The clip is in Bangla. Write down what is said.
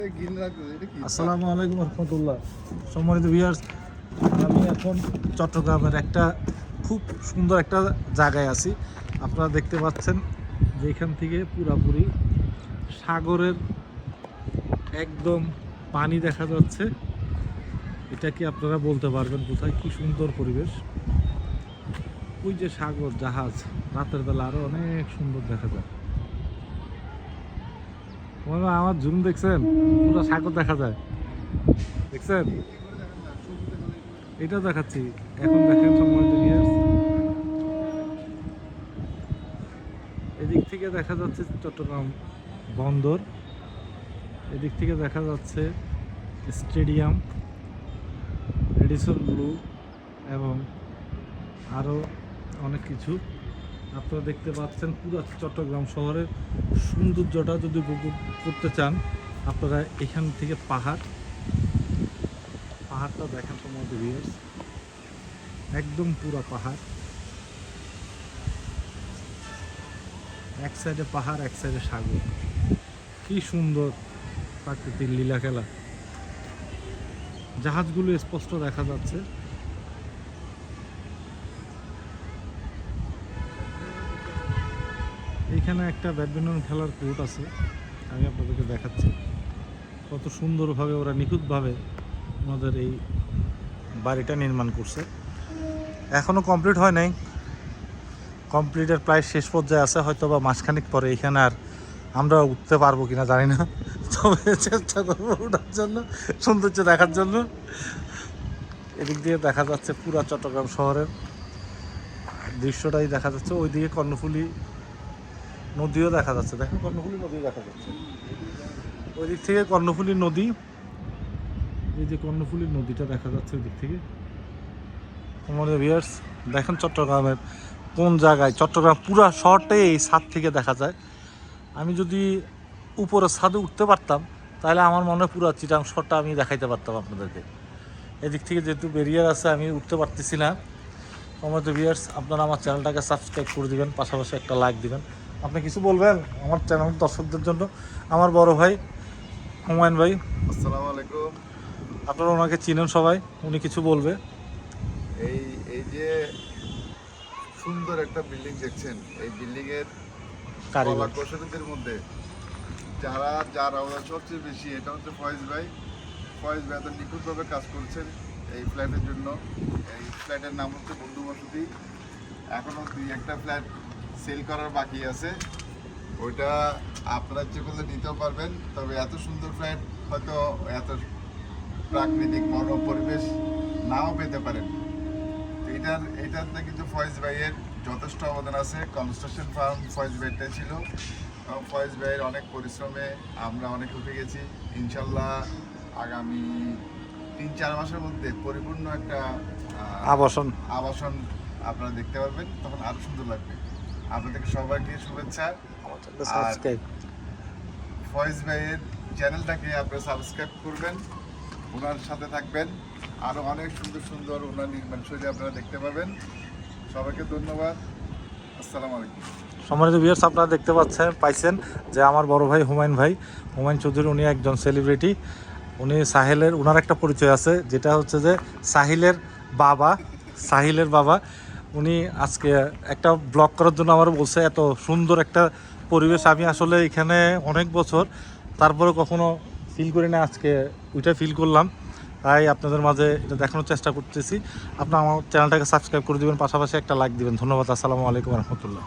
আসসালামু আলাইকুম রহমতুল্লাহ। সম্মানিত ভিউয়ার্স, আমি এখন চট্টগ্রামের একটা খুব সুন্দর একটা জায়গায় আছি। আপনারা দেখতে পাচ্ছেন যে এখান থেকে পুরাপুরি সাগরের একদম পানি দেখা যাচ্ছে। এটা কি আপনারা বলতে পারবেন কোথায়? কি সুন্দর পরিবেশ। ওই যে সাগর, জাহাজ রাতের বেলা আরো অনেক সুন্দর দেখা যায়। আমার জুম দেখছেন, পুরো সাগর দেখা যায়, দেখছেন? এটা দেখাচ্ছি এখন, দেখেন সম্মানিত ভিউয়ার্স, এদিক থেকে দেখা যাচ্ছে চট্টগ্রাম বন্দর, এদিক থেকে দেখা যাচ্ছে স্টেডিয়াম, এডিসন ব্লু এবং আরও অনেক কিছু আপনারা দেখতে পাচ্ছেন। পুরো চট্টগ্রাম শহরের সৌন্দর্যটা যদি উপভোগ করতে চান, আপনারা এখান থেকে পাহাড়টা দেখেন সম্মানিত ভিউয়ার্স, একদম পুরা পাহাড়, এক সাইডে পাহাড় এক সাইডে সাগর। কি সুন্দর প্রাকৃতিক লীলা খেলা। জাহাজগুলো স্পষ্ট দেখা যাচ্ছে। এইখানে একটা ব্যাডমিন্টন খেলার কোর্ট আছে, আমি আপনাদেরকে দেখাচ্ছি কত সুন্দরভাবে ওরা নিখুঁতভাবে আমাদের এই বাড়িটা নির্মাণ করছে। এখনও কমপ্লিট হয় নাই, কমপ্লিটের প্রায় শেষ পর্যায়ে আছে। হয়তো বা মাসখানিক পরে এখানে আর আমরা উঠতে পারবো কিনা জানি না, তবে চেষ্টা করবো ওঠার জন্য, সৌন্দর্য দেখার জন্য। এদিক দিয়ে দেখা যাচ্ছে পুরা চট্টগ্রাম শহরের দৃশ্যটাই দেখা যাচ্ছে। ওইদিকে কর্ণফুলী নদীও দেখা যাচ্ছে, দেখেন কর্ণফুলী নদীও দেখা যাচ্ছে। ওই দিক থেকে কর্ণফুলী নদী, এই যে কর্ণফুলী নদীটা দেখা যাচ্ছে ওই দিক থেকে। আমাদের ভিউয়ার্স দেখেন চট্টগ্রামের কোন জায়গায়, চট্টগ্রাম পুরো শহরটাই এই ছাদ থেকে দেখা যায়। আমি যদি উপরে ছাদে উঠতে পারতাম তাহলে আমার মনে হয় পুরো চিটাং শহরটা আমি দেখাইতে পারতাম আপনাদেরকে। এদিক থেকে যেহেতু ব্যারিয়ার আছে আমি উঠতে পারতেছি না। আমাদের ভিউয়ার্স, আপনারা আমার চ্যানেলটাকে সাবস্ক্রাইব করে দিবেন, পাশাপাশি একটা লাইক দিবেন। আপনি কিছু বলবেন আমার চ্যানেল দর্শকদের জন্য? আমার বড় ভাই হুমায়ুন ভাই, আসসালামু আলাইকুম। আপনারা ওনাকে চিনেন সবাই, উনি কিছু বলবে। এই এই যে সুন্দর একটা বিল্ডিং দেখছেন, এই বিল্ডিং এর কলা কৌশলীদের মধ্যে যার অবদান সবচেয়ে বেশি, এটা হচ্ছে ফয়েজ ভাই। ফয়েজ ভাই এত নিখুঁতভাবে কাজ করছেন এই ফ্ল্যাটের জন্য। এই ফ্ল্যাটের নাম হচ্ছে বন্ধু বসতি। এখনও 2-1টা ফ্ল্যাট সেল করার বাকি আছে, ওইটা আপনারা ইচ্ছে করলে নিতেও পারবেন। তবে এত সুন্দর ফ্ল্যাট হয়তো এত প্রাকৃতিক মনোরম পরিবেশ নাও পেতে পারেন। এটাতে কিন্তু ফয়েজ ভাইয়ের যথেষ্ট অবদান আছে। কনস্ট্রাকশন ফার্ম ফয়েজ ভাইটাই ছিল, এবং ফয়েজ ভাইয়ের অনেক পরিশ্রমে আমরা অনেক উঠে গেছি। ইনশাল্লাহ আগামী 3-4 মাসের মধ্যে পরিপূর্ণ একটা আবাসন আপনারা দেখতে পারবেন, তখন আরো সুন্দর লাগবে। আপনাদেরকে সবাইকে শুভেচ্ছা। ফয়েজ ভাইয়ের চ্যানেলটাকে আপনারা সাবস্ক্রাইব করবেন, ওনার সাথে থাকবেন, আরো অনেক সুন্দর সুন্দর ওনার নির্মাণ শৈলী আপনারা দেখতে পাবেন। সবাইকে ধন্যবাদ। আসসালামু আলাইকুম। সম্মানিত ভিউয়ার্স, আপনারা দেখতে পাইছেন যে আমার বড় ভাই হুমায়ুন চৌধুরী, উনি একজন সেলিব্রিটি। উনি সাহিলের, ওনার একটা পরিচয় আছে, যেটা হচ্ছে যে সাহিলের বাবা। উনি আজকে একটা ব্লগ করার জন্য আমার বলছে। এত সুন্দর একটা পরিবেশ আমি আসলে এখানে অনেক বছর তারপরে কখনো ফিল করি না, আজকে ওইটা ফিল করলাম, তাই আপনাদের মাঝে এটা দেখানোর চেষ্টা করতেছি। আপনারা আমার চ্যানেলটাকে সাবস্ক্রাইব করে দিবেন, পাশাপাশি একটা লাইক দিবেন। ধন্যবাদ। আসসালামু আলাইকুম রহমতুল্লাহ।